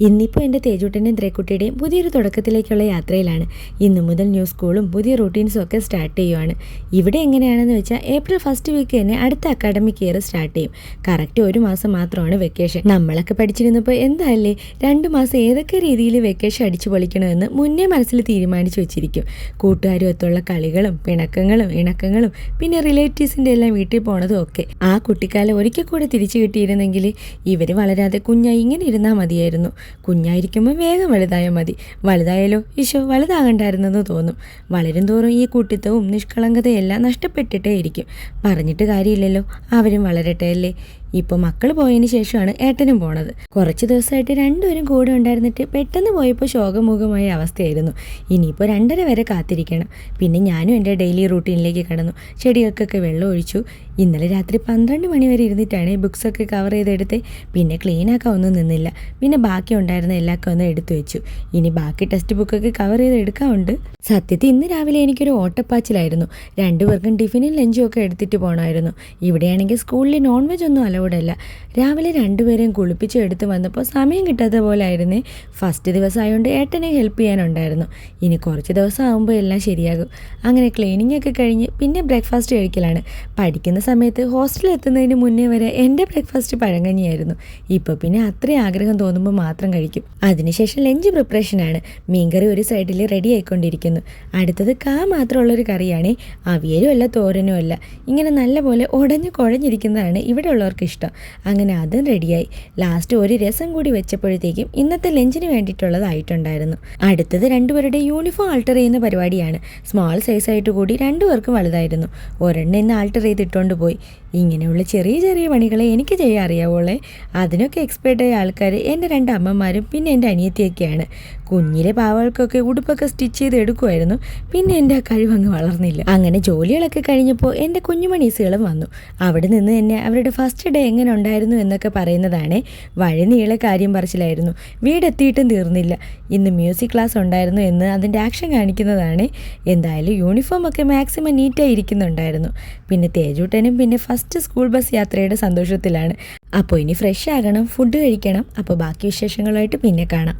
ഇന്നിപ്പോൾ എൻ്റെ തേജൂട്ടൻ്റെയും ത്രേക്കുട്ടിയുടെയും പുതിയൊരു തുടക്കത്തിലേക്കുള്ള യാത്രയിലാണ്. ഇന്നു മുതൽ ന്യൂ സ്കൂളും പുതിയ റൂട്ടീൻസും ഒക്കെ സ്റ്റാർട്ട് ചെയ്യുവാണ്. ഇവിടെ എങ്ങനെയാണെന്ന് വെച്ചാൽ ഏപ്രിൽ ഫസ്റ്റ് വീക്ക് തന്നെ അടുത്ത അക്കാഡമിക് ഇയർ സ്റ്റാർട്ട് ചെയ്യും. കറക്റ്റ് 1 മാസം മാത്രമാണ് വെക്കേഷൻ. നമ്മളൊക്കെ പഠിച്ചിരുന്നപ്പോൾ എന്താല്ലേ 2 മാസം ഏതൊക്കെ രീതിയിൽ വെക്കേഷൻ അടിച്ചു പൊളിക്കണമെന്ന് മുന്നേ മനസ്സിൽ തീരുമാനിച്ചു വെച്ചിരിക്കും. കൂട്ടുകാരും ഒത്തുള്ള കളികളും പിണക്കങ്ങളും ഇണക്കങ്ങളും പിന്നെ റിലേറ്റീവ്സിൻ്റെ എല്ലാം വീട്ടിൽ പോണതും ഒക്കെ. ആ കുട്ടിക്കാലം ഒരിക്കൽ കൂടെ തിരിച്ചു കിട്ടിയിരുന്നെങ്കിൽ ഇവർ വളരാതെ കുഞ്ഞായി ഇങ്ങനെ ഇരുന്നാൽ മതിയായിരുന്നു. കുഞ്ഞായിരിക്കുമ്പോൾ വേഗം വലുതായാൽ മതി. വലുതായാലോ ഈശോ വലുതാകണ്ടായിരുന്നെന്ന് തോന്നും. വളരും തോറും ഈ കുട്ടിത്തവും നിഷ്കളങ്കതയെല്ലാം നഷ്ടപ്പെട്ടിട്ടേ ഇരിക്കും. പറഞ്ഞിട്ട് കാര്യമില്ലല്ലോ, അവരും വളരട്ടെ അല്ലേ. ഇപ്പോൾ മക്കൾ പോയതിന് ശേഷമാണ് ഏട്ടനും പോണത്. കുറച്ച് ദിവസമായിട്ട് രണ്ടുപേരും കൂടെ ഉണ്ടായിരുന്നിട്ട് പെട്ടെന്ന് പോയപ്പോൾ ശോകമുഖമായ അവസ്ഥയായിരുന്നു. ഇനിയിപ്പോൾ 2:30 വരെ കാത്തിരിക്കണം. പിന്നെ ഞാനും എൻ്റെ ഡെയിലി റൂട്ടീനിലേക്ക് കടന്നു. ചെടികൾക്കൊക്കെ വെള്ളം ഒഴിച്ചു. ഇന്നലെ രാത്രി 12 മണി വരെ ഇരുന്നിട്ടാണ് ബുക്സൊക്കെ കവർ ചെയ്തെടുത്ത്. പിന്നെ ക്ലീനാക്കാൻ ഒന്നും നിന്നില്ല. പിന്നെ ബാക്കി ഉണ്ടായിരുന്ന എല്ലാവർക്കും ഒന്ന് എടുത്തു വെച്ചു. ഇനി ബാക്കി ടെക്സ്റ്റ് ബുക്കൊക്കെ കവർ ചെയ്ത് എടുക്കാറുണ്ട്. സത്യത്തിൽ ഇന്ന് രാവിലെ എനിക്കൊരു ഓട്ടപ്പാച്ചിലായിരുന്നു. 2 പേർക്കും ടിഫിനും ലഞ്ചും ഒക്കെ എടുത്തിട്ട് പോകണമായിരുന്നു. ഇവിടെയാണെങ്കിൽ സ്കൂളിൽ നോൺ വെജ് ഒന്നും അലൗഡല്ല. രാവിലെ 2 പേരെയും കുളിപ്പിച്ച് എടുത്ത് വന്നപ്പോൾ സമയം കിട്ടാത്ത പോലെ ആയിരുന്നേ. ഫസ്റ്റ് ദിവസമായതുകൊണ്ട് ഏട്ടനെ ഹെൽപ്പ് ചെയ്യാനുണ്ടായിരുന്നു. ഇനി കുറച്ച് ദിവസം ആകുമ്പോൾ എല്ലാം ശരിയാകും. അങ്ങനെ ക്ലീനിങ് ഒക്കെ കഴിഞ്ഞ് പിന്നെ ബ്രേക്ക്ഫാസ്റ്റ് കഴിക്കലാണ്. പഠിക്കുന്ന സമയത്ത് ഹോസ്റ്റലിൽ എത്തുന്നതിന് മുന്നേ വരെ എൻ്റെ ബ്രേക്ക്ഫാസ്റ്റ് പഴങ്കഞ്ഞിയായിരുന്നു. ഇപ്പോൾ പിന്നെ അത്രയും ആഗ്രഹം തോന്നുമ്പോൾ മാത്രം കഴിക്കും. അതിനുശേഷം ലഞ്ച് പ്രിപ്പറേഷനാണ്. മീൻകറി ഒരു സൈഡിൽ റെഡി ആയിക്കൊണ്ടിരിക്കുന്നു. അടുത്തത് മാത്രമുള്ളൊരു കറിയാണ്. അവിയലും അല്ല തോരനും അല്ല, ഇങ്ങനെ നല്ലപോലെ ഉടഞ്ഞു കുഴഞ്ഞിരിക്കുന്നതാണ് ഇവിടെ ഉള്ളവർക്ക് ഇഷ്ടം. അങ്ങനെ അതും റെഡിയായി. ലാസ്റ്റ് ഒരു രസം കൂടി വെച്ചപ്പോഴത്തേക്കും ഇന്നത്തെ ലഞ്ചിന് വേണ്ടിയിട്ടുള്ളതായിട്ടുണ്ടായിരുന്നു. അടുത്തത് 2 പേരുടെ യൂണിഫോം ആൾട്ടർ ചെയ്യുന്ന പരിപാടിയാണ്. സ്മോൾ സൈസായിട്ട് കൂടി 2 പേർക്കും വലുതായിരുന്നു. ഒരെണ്ണം ഇന്ന് ആൾട്ടർ ചെയ്തിട്ടുകൊണ്ട് പോയി. ഇങ്ങനെയുള്ള ചെറിയ ചെറിയ പണികളെ എനിക്ക് ചെയ്യാൻ അറിയാവോളെ. അതിനൊക്കെ എക്സ്പേർട്ടായ ആൾക്കാർ എൻ്റെ 2 അമ്മമാരും പിന്നെ എൻ്റെ അനിയത്തിയൊക്കെയാണ്. കുഞ്ഞിലെ പാവകൾക്കൊക്കെ ഉടുപ്പൊക്കെ സ്റ്റിച്ച് ചെയ്ത് എടുക്കുമായിരുന്നു. പിന്നെ എൻ്റെ ആ കഴിവങ്ങ് വളർന്നില്ല. അങ്ങനെ ജോലികളൊക്കെ കഴിഞ്ഞപ്പോൾ എൻ്റെ കുഞ്ഞുമണീസുകളും വന്നു. അവിടെ നിന്ന് തന്നെ അവരുടെ ഫസ്റ്റ് ഡേ എങ്ങനെ ഉണ്ടായിരുന്നു എന്നൊക്കെ പറയുന്നതാണ്. വഴി നീളെ കാര്യം പറച്ചിലായിരുന്നു. വീടെത്തിയിട്ടും തീർന്നില്ല. ഇന്ന് മ്യൂസിക് ക്ലാസ് ഉണ്ടായിരുന്നു എന്ന് അതിൻ്റെ ആക്ഷൻ കാണിക്കുന്നതാണ്. എന്തായാലും യൂണിഫോമൊക്കെ മാക്സിമം നീറ്റായി ഇരിക്കുന്നുണ്ടായിരുന്നു. പിന്നെ തേജൂട്ടനും പിന്നെ ഫസ്റ്റ് സ്കൂൾ ബസ് യാത്രയുടെ സന്തോഷത്തിലാണ്. അപ്പോൾ ഇനി ഫ്രഷ് ആകണം, ഫുഡ് കഴിക്കണം. അപ്പോൾ ബാക്കി വിശേഷങ്ങളുമായിട്ട് പിന്നെ കാണാം.